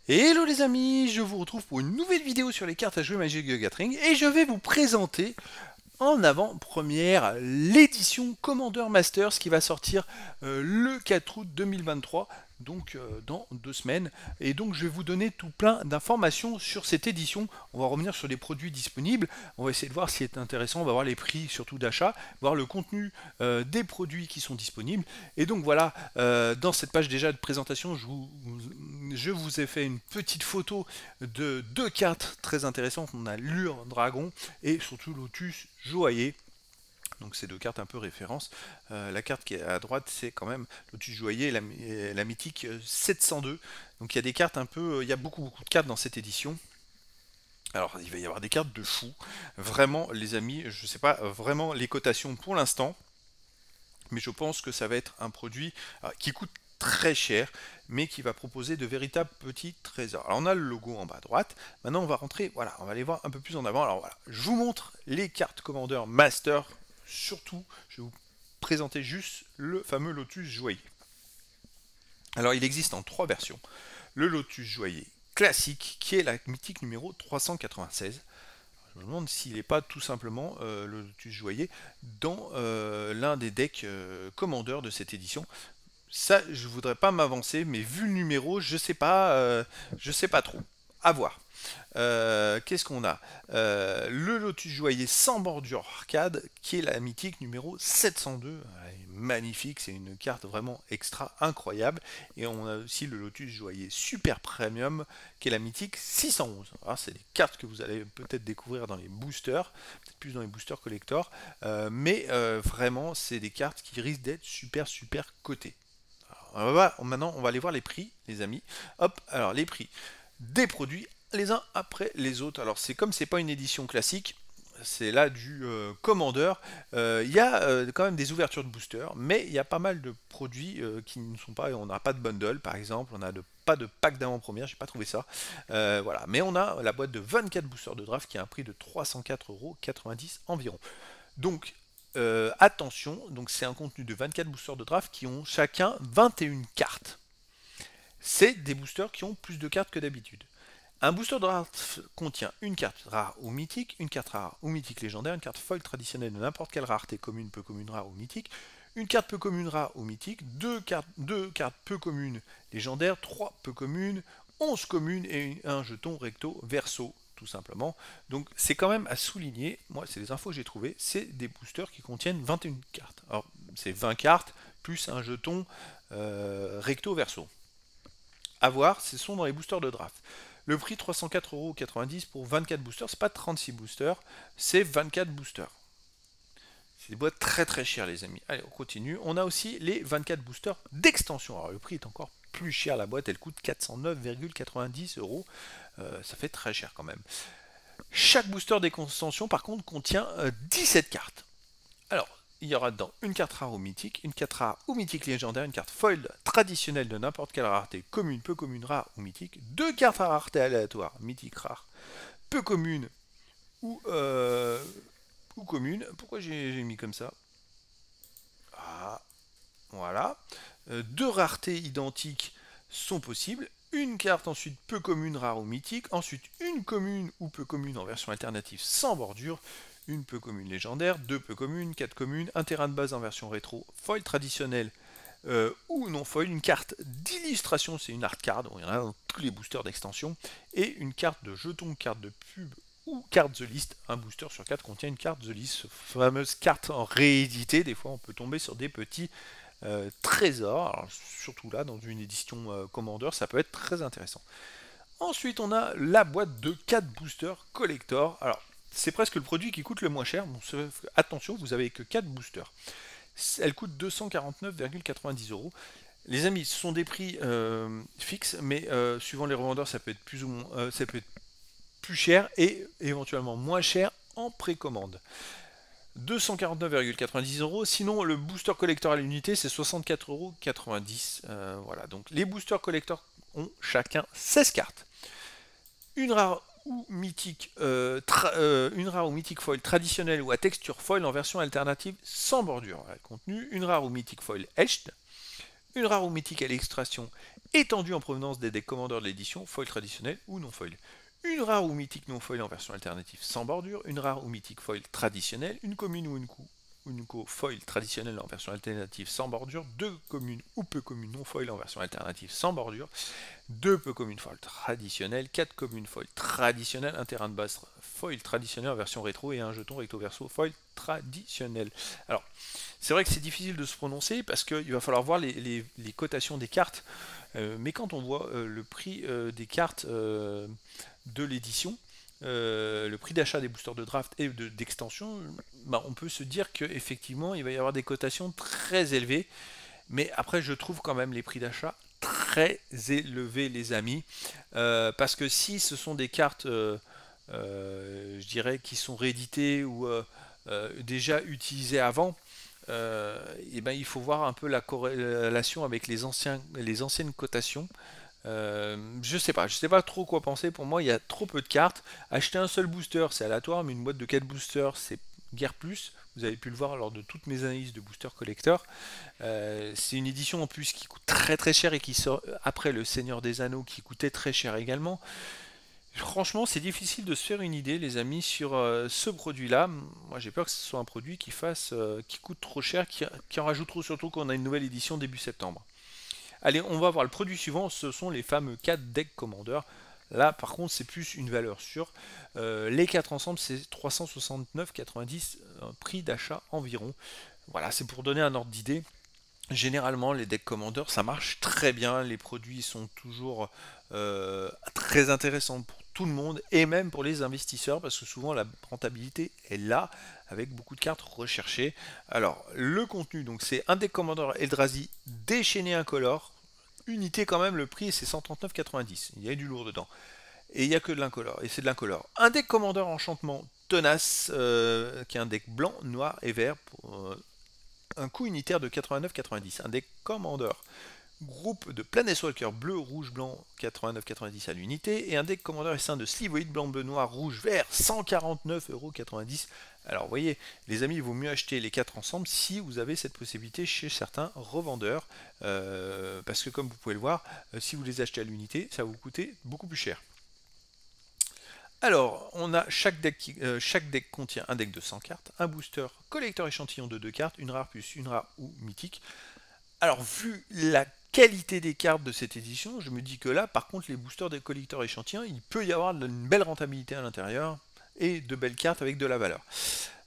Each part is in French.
Hello les amis, je vous retrouve pour une nouvelle vidéo sur les cartes à jouer Magic the Gathering et je vais vous présenter en avant-première l'édition Commander Masters qui va sortir le 4 août 2023, donc dans 2 semaines. Et donc je vais vous donner tout plein d'informations sur cette édition. On va revenir sur les produits disponibles, on va essayer de voir si c'est intéressant, on va voir les prix surtout d'achat, voir le contenu des produits qui sont disponibles. Et donc voilà, dans cette page déjà de présentation, je vous ai fait une petite photo de deux cartes très intéressantes. On a Lure Dragon et surtout Lotus Joaillier. Donc ces deux cartes un peu référence. La carte qui est à droite, c'est quand même Lotus Joaillier, la mythique 702. Donc il y a des cartes un peu, il y a beaucoup de cartes dans cette édition. Alors il va y avoir des cartes de fou. Vraiment les amis, je ne sais pas vraiment les cotations pour l'instant, mais je pense que ça va être un produit qui coûte très cher, mais qui va proposer de véritables petits trésors. Alors on a le logo en bas à droite, maintenant on va rentrer, voilà, on va aller voir un peu plus en avant. Alors voilà, je vous montre les cartes Commander Master, surtout, je vais vous présenter juste le fameux Lotus Joaillier. Alors il existe en 3 versions. Le Lotus Joaillier classique, qui est la mythique numéro 396. Je me demande s'il n'est pas tout simplement le Lotus Joaillier dans l'un des decks commandeurs de cette édition. Ça, je voudrais pas m'avancer, mais vu le numéro, je sais pas trop. À voir. Qu'est-ce qu'on a Le Lotus Joaillier sans bordure arcade, qui est la mythique numéro 702. Elle est magnifique, c'est une carte vraiment extra incroyable. Et on a aussi le Lotus Joaillier Super Premium, qui est la mythique 611. C'est des cartes que vous allez peut-être découvrir dans les boosters, peut-être plus dans les boosters collector, mais vraiment, c'est des cartes qui risquent d'être super cotées. Maintenant, on va aller voir les prix, les amis. Hop, alors les prix des produits les uns après les autres. Alors c'est comme c'est pas une édition classique, c'est là du commandeur. Il y a quand même des ouvertures de boosters, mais il y a pas mal de produits qui ne sont pas. On n'a pas de bundle par exemple, on n'a pas de pack d'avant-première, j'ai pas trouvé ça. Voilà, mais on a la boîte de 24 boosters de draft qui a un prix de 304,90 € environ. Donc attention, donc c'est un contenu de 24 boosters de draft qui ont chacun 21 cartes. C'est des boosters qui ont plus de cartes que d'habitude. Un booster de draft contient une carte rare ou mythique, une carte rare ou mythique légendaire, une carte foil traditionnelle de n'importe quelle rareté commune, peu commune, rare ou mythique, une carte peu commune, rare ou mythique, deux cartes peu communes légendaires, 3 peu communes, 11 communes et un jeton recto verso, tout simplement. Donc c'est quand même à souligner, moi c'est les infos que j'ai trouvées, c'est des boosters qui contiennent 21 cartes. Alors c'est 20 cartes plus un jeton recto verso. À voir, ce sont dans les boosters de draft. Le prix 304,90 € pour 24 boosters, c'est pas 36 boosters, c'est 24 boosters. C'est des boîtes très chères les amis. Allez, on continue. On a aussi les 24 boosters d'extension. Alors le prix est encore plus cher, la boîte elle coûte 409,90 €. Ça fait très cher quand même. Chaque booster d'extension par contre contient 17 cartes. Alors, il y aura dedans une carte rare ou mythique, une carte rare ou mythique légendaire, une carte foil traditionnelle de n'importe quelle rareté, commune, peu commune, rare ou mythique, deux cartes à rareté aléatoire, mythique, rare, peu commune ou commune. Pourquoi j'ai mis comme ça? Voilà. Deux raretés identiques sont possibles. Une carte ensuite peu commune, rare ou mythique. Ensuite une commune ou peu commune en version alternative sans bordure. Une peu commune légendaire, deux peu communes, 4 communes, un terrain de base en version rétro, foil traditionnel ou non foil, une carte d'illustration, c'est une art card, il y en a dans tous les boosters d'extension, et une carte de jeton, carte de pub ou carte The List. Un booster sur 4 contient une carte The List, fameuse carte en réédité. Des fois on peut tomber sur des petits trésors, alors, surtout là dans une édition Commander, ça peut être très intéressant. Ensuite on a la boîte de 4 boosters collector. Alors c'est presque le produit qui coûte le moins cher. Bon, attention, vous avez que 4 boosters. Elle coûte 249,90 €. Les amis, ce sont des prix fixes, mais suivant les revendeurs, ça peut être plus ou moins, ça peut être plus cher et éventuellement moins cher en précommande. 249,90 €. Sinon, le booster collector à l'unité, c'est 64,90 €. Voilà, donc les boosters collector ont chacun 16 cartes. Une rare ou mythique, une rare ou mythique foil traditionnelle ou à texture foil en version alternative sans bordure. Contenu, une rare ou mythique foil etched, une rare ou mythique à l'extraction étendue en provenance des decks commandeurs de l'édition, foil traditionnel ou non foil. Une rare ou mythique non foil en version alternative sans bordure, une rare ou mythique foil traditionnelle, une commune ou une co foil traditionnelle en version alternative sans bordure, deux communes ou peu communes non foil en version alternative sans bordure, deux peu communes foil traditionnelles, quatre communes foil traditionnelles, un terrain de base foil traditionnel en version rétro et un jeton recto verso foil traditionnel. Alors, c'est vrai que c'est difficile de se prononcer parce qu'il va falloir voir les cotations des cartes, mais quand on voit le prix des cartes de l'édition, le prix d'achat des boosters de draft et d'extension, bah, on peut se dire qu'effectivement il va y avoir des cotations très élevées, mais après je trouve quand même les prix d'achat très élevés les amis, parce que si ce sont des cartes je dirais qui sont rééditées ou déjà utilisées avant, et ben, il faut voir un peu la corrélation avec les anciennes cotations. Je sais pas trop quoi penser. Pour moi, il y a trop peu de cartes. Acheter un seul booster, c'est aléatoire, mais une boîte de 4 boosters, c'est guère plus. Vous avez pu le voir lors de toutes mes analyses de booster collector. C'est une édition en plus qui coûte très très cher et qui sort après le Seigneur des Anneaux qui coûtait très cher également. Franchement, c'est difficile de se faire une idée, les amis, sur ce produit-là. Moi, j'ai peur que ce soit un produit qui coûte trop cher, qui en rajoute trop, surtout qu'on a une nouvelle édition début septembre. Allez, on va voir le produit suivant, ce sont les fameux 4 decks Commander. Là, par contre, c'est plus une valeur sûre. Les 4 ensemble, c'est 369,90 prix d'achat environ. Voilà, c'est pour donner un ordre d'idée. Généralement, les decks Commander, ça marche très bien. Les produits sont toujours très intéressants pour tout le monde et même pour les investisseurs parce que souvent la rentabilité est là avec beaucoup de cartes recherchées. Alors, le contenu, donc c'est un deck Commander Eldrazi déchaîné incolore. Unité quand même, le prix c'est 139,90. Il y a du lourd dedans. Et il n'y a que de l'incolore. Et c'est de l'incolore. Un deck Commander Enchantement Tenace, qui est un deck blanc, noir et vert pour un coût unitaire de 89,90. Un deck Commander groupe de Planeswalker bleu, rouge, blanc 89,90 à l'unité et un deck Commander essaim de Slivoid blanc, bleu, noir, rouge, vert 149,90 €. Alors vous voyez les amis, il vaut mieux acheter les 4 ensemble si vous avez cette possibilité chez certains revendeurs, parce que comme vous pouvez le voir, si vous les achetez à l'unité, ça va vous coûter beaucoup plus cher. Alors, on a chaque deck contient un deck de 100 cartes, un booster collecteur échantillon de 2 cartes, une rare plus une rare ou mythique. Alors, vu la qualité des cartes de cette édition, je me dis que là, par contre, les boosters des collecteurs échantillons, il peut y avoir une belle rentabilité à l'intérieur et de belles cartes avec de la valeur.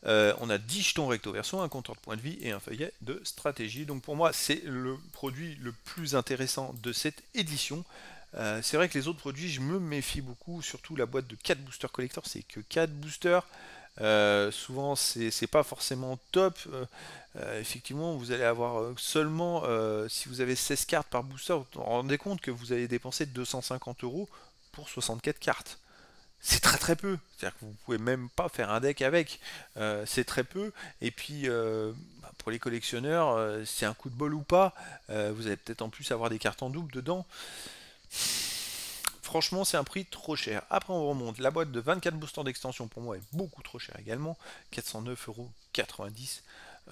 On a 10 jetons recto verso, un compteur de points de vie et un feuillet de stratégie. Donc pour moi, c'est le produit le plus intéressant de cette édition. C'est vrai que les autres produits, je me méfie beaucoup, surtout la boîte de 4 boosters collector, c'est que 4 boosters. Souvent, c'est pas forcément top. Effectivement, vous allez avoir seulement, si vous avez 16 cartes par booster, vous vous rendez compte que vous allez dépenser 250 € pour 64 cartes. C'est très très peu. C'est-à-dire que vous pouvez même pas faire un deck avec. C'est très peu. Et puis, pour les collectionneurs, c'est un coup de bol ou pas. Vous allez peut-être en plus avoir des cartes en double dedans. Franchement, c'est un prix trop cher. Après, on remonte. La boîte de 24 boosters d'extension, pour moi, est beaucoup trop chère également. 409,90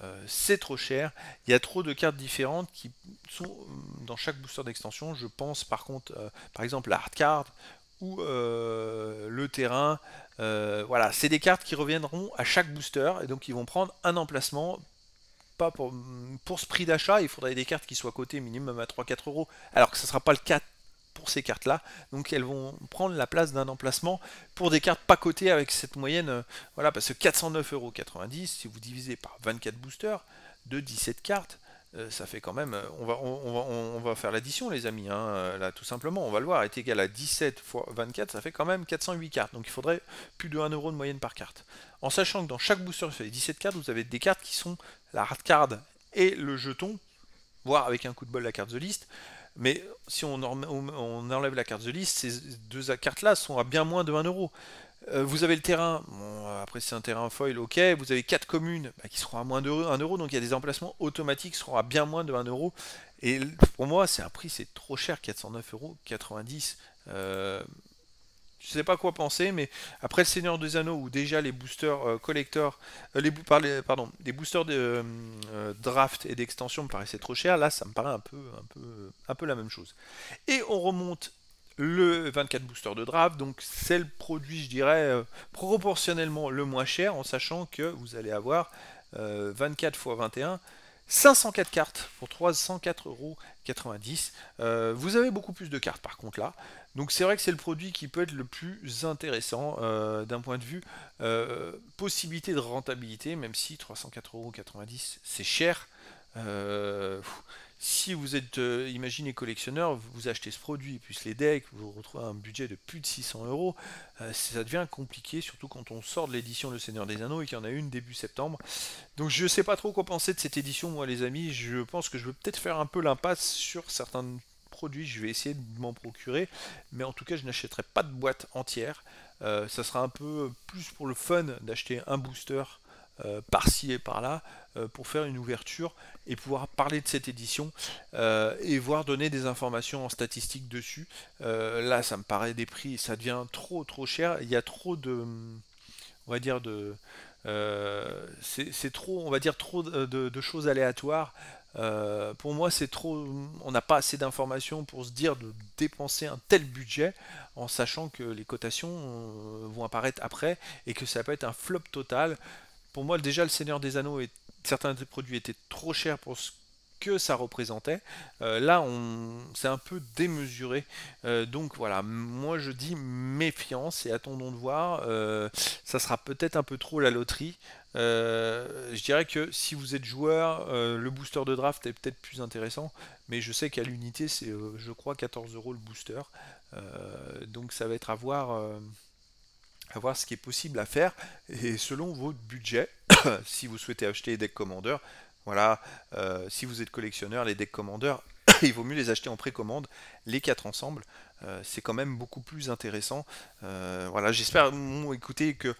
€. C'est trop cher. Il y a trop de cartes différentes qui sont dans chaque booster d'extension. Je pense, par contre, par exemple, la hard card ou le terrain. Voilà, c'est des cartes qui reviendront à chaque booster. Et donc, ils vont prendre un emplacement. Pas pour ce prix d'achat, il faudrait des cartes qui soient cotées minimum à 3-4 €. Alors que ce ne sera pas le cas pour ces cartes là, donc elles vont prendre la place d'un emplacement pour des cartes pas cotées avec cette moyenne, voilà, parce que 409,90 €, si vous divisez par 24 boosters de 17 cartes, ça fait quand même, on va faire l'addition les amis, hein, là tout simplement, on va le voir, est égal à 17 fois 24, ça fait quand même 408 cartes, donc il faudrait plus de 1 € de moyenne par carte. En sachant que dans chaque booster sur les 17 cartes, vous avez des cartes qui sont la hard card et le jeton, voire avec un coup de bol la carte de liste. Mais si on enlève la carte de liste, ces deux cartes-là sont à bien moins de 1 €. Vous avez le terrain, bon, après c'est un terrain foil, ok. Vous avez 4 communes qui seront à moins de 1 €, donc il y a des emplacements automatiques qui seront à bien moins de 1 €. Et pour moi, c'est un prix, c'est trop cher, 409,90 €. Je sais pas quoi penser, mais après le Seigneur des Anneaux, où déjà les boosters collector, les boosters de draft et d'extension me paraissaient trop chers, là ça me paraît un peu la même chose. Et on remonte le 24 booster de draft, donc c'est le produit, je dirais, proportionnellement le moins cher, en sachant que vous allez avoir 24 x 21, 504 cartes pour 304,90 €. Vous avez beaucoup plus de cartes par contre là. Donc c'est vrai que c'est le produit qui peut être le plus intéressant d'un point de vue possibilité de rentabilité, même si 304,90 € c'est cher. Si vous êtes, imaginez, collectionneur, vous achetez ce produit, plus les decks, vous retrouvez un budget de plus de 600 €, ça devient compliqué, surtout quand on sort de l'édition Le Seigneur des Anneaux et qu'il y en a une début septembre. Donc je sais pas trop quoi penser de cette édition, moi les amis, je pense que je vais peut-être faire un peu l'impasse sur certains produits, je vais essayer de m'en procurer, mais en tout cas je n'achèterai pas de boîte entière. Ça sera un peu plus pour le fun d'acheter un booster par-ci et par-là pour faire une ouverture et pouvoir parler de cette édition et voir donner des informations en statistiques dessus. Là ça me paraît des prix, ça devient trop cher, il y a trop de, on va dire, de c'est trop, on va dire, trop de choses aléatoires. Pour moi, c'est trop. On n'a pas assez d'informations pour se dire de dépenser un tel budget en sachant que les cotations vont apparaître après et que ça peut être un flop total. Pour moi, déjà, le Seigneur des Anneaux et certains des produits étaient trop chers pour ce que ça représentait. Là, c'est un peu démesuré. Donc voilà, moi je dis méfiance et attendons de voir. Ça sera peut-être un peu trop la loterie. Je dirais que si vous êtes joueur, le booster de draft est peut-être plus intéressant, mais je sais qu'à l'unité c'est, je crois, 14 € le booster. Donc ça va être à voir ce qui est possible à faire et selon votre budget. Si vous souhaitez acheter les decks Commander, voilà, si vous êtes collectionneur, les decks Commander, il vaut mieux les acheter en précommande, les 4 ensemble. C'est quand même beaucoup plus intéressant. Voilà, j'espère, écoutez, que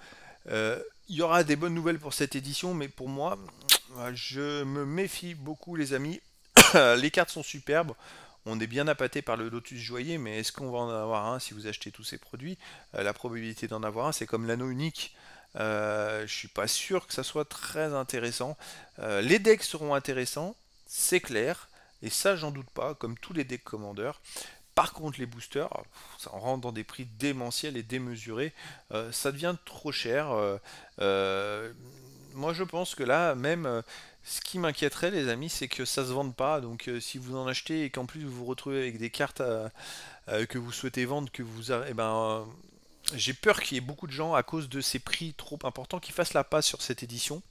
il y aura des bonnes nouvelles pour cette édition, mais pour moi, je me méfie beaucoup, les amis. Les cartes sont superbes. On est bien appâté par le Lotus Joyeux, mais est-ce qu'on va en avoir un si vous achetez tous ces produits? La probabilité d'en avoir un, c'est comme l'anneau unique. Je suis pas sûr que ça soit très intéressant. Les decks seront intéressants, c'est clair, et ça j'en doute pas, comme tous les decks commandeurs. Par contre, les boosters, ça rentre dans des prix démentiels et démesurés. Ça devient trop cher. Moi, je pense que là, même, ce qui m'inquiéterait, les amis, c'est que ça se vende pas. Donc, si vous en achetez et qu'en plus vous vous retrouvez avec des cartes que vous souhaitez vendre, eh ben, j'ai peur qu'il y ait beaucoup de gens, à cause de ces prix trop importants, qui fassent la passe sur cette édition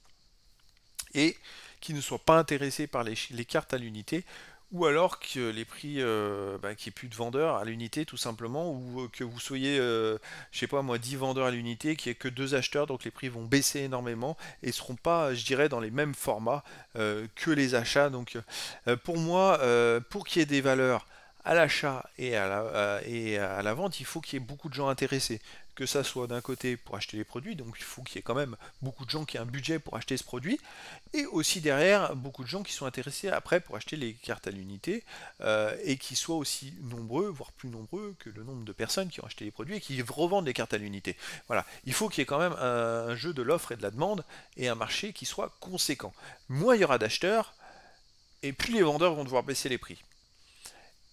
et qui ne soient pas intéressés par les cartes à l'unité, ou alors que les prix, qu'il n'y ait plus de vendeurs à l'unité tout simplement, ou que vous soyez, je sais pas moi, 10 vendeurs à l'unité, qu'il n'y ait que 2 acheteurs, donc les prix vont baisser énormément et ne seront pas, je dirais, dans les mêmes formats que les achats. Donc pour moi, pour qu'il y ait des valeurs à l'achat et à la vente, il faut qu'il y ait beaucoup de gens intéressés. Que ça soit d'un côté pour acheter les produits, donc il faut qu'il y ait quand même beaucoup de gens qui aient un budget pour acheter ce produit, et aussi derrière beaucoup de gens qui sont intéressés après pour acheter les cartes à l'unité, et qui soient aussi nombreux, voire plus nombreux que le nombre de personnes qui ont acheté les produits et qui revendent les cartes à l'unité. Voilà, il faut qu'il y ait quand même un jeu de l'offre et de la demande et un marché qui soit conséquent. Moins il y aura d'acheteurs, et plus les vendeurs vont devoir baisser les prix.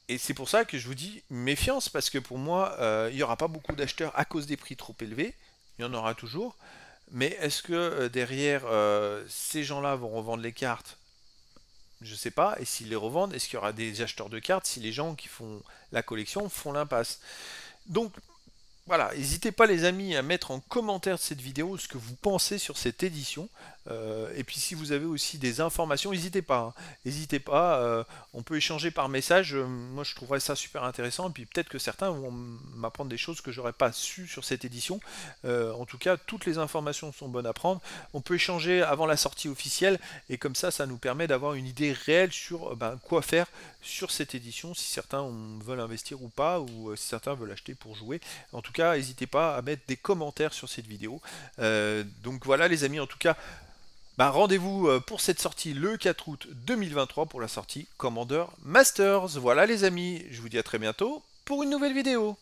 Et c'est pour ça que je vous dis méfiance, parce que pour moi, il n'y aura pas beaucoup d'acheteurs à cause des prix trop élevés. Il y en aura toujours. Mais est-ce que derrière, ces gens-là vont revendre les cartes? Je ne sais pas. Et s'ils les revendent, est-ce qu'il y aura des acheteurs de cartes si les gens qui font la collection font l'impasse? Donc, voilà, n'hésitez pas, les amis, à mettre en commentaire de cette vidéo ce que vous pensez sur cette édition. Et puis si vous avez aussi des informations, n'hésitez pas. N'hésitez pas, on peut échanger par message. Moi je trouverais ça super intéressant. Et puis peut-être que certains vont m'apprendre des choses que j'aurais pas su sur cette édition. En tout cas, toutes les informations sont bonnes à prendre. On peut échanger avant la sortie officielle. Et comme ça nous permet d'avoir une idée réelle sur quoi faire sur cette édition. Si certains veulent investir ou pas, ou si certains veulent acheter pour jouer. En tout cas, n'hésitez pas à mettre des commentaires sur cette vidéo. Donc voilà, les amis, en tout cas, rendez-vous pour cette sortie le 4 août 2023 pour la sortie Commander Masters. Voilà, les amis, je vous dis à très bientôt pour une nouvelle vidéo.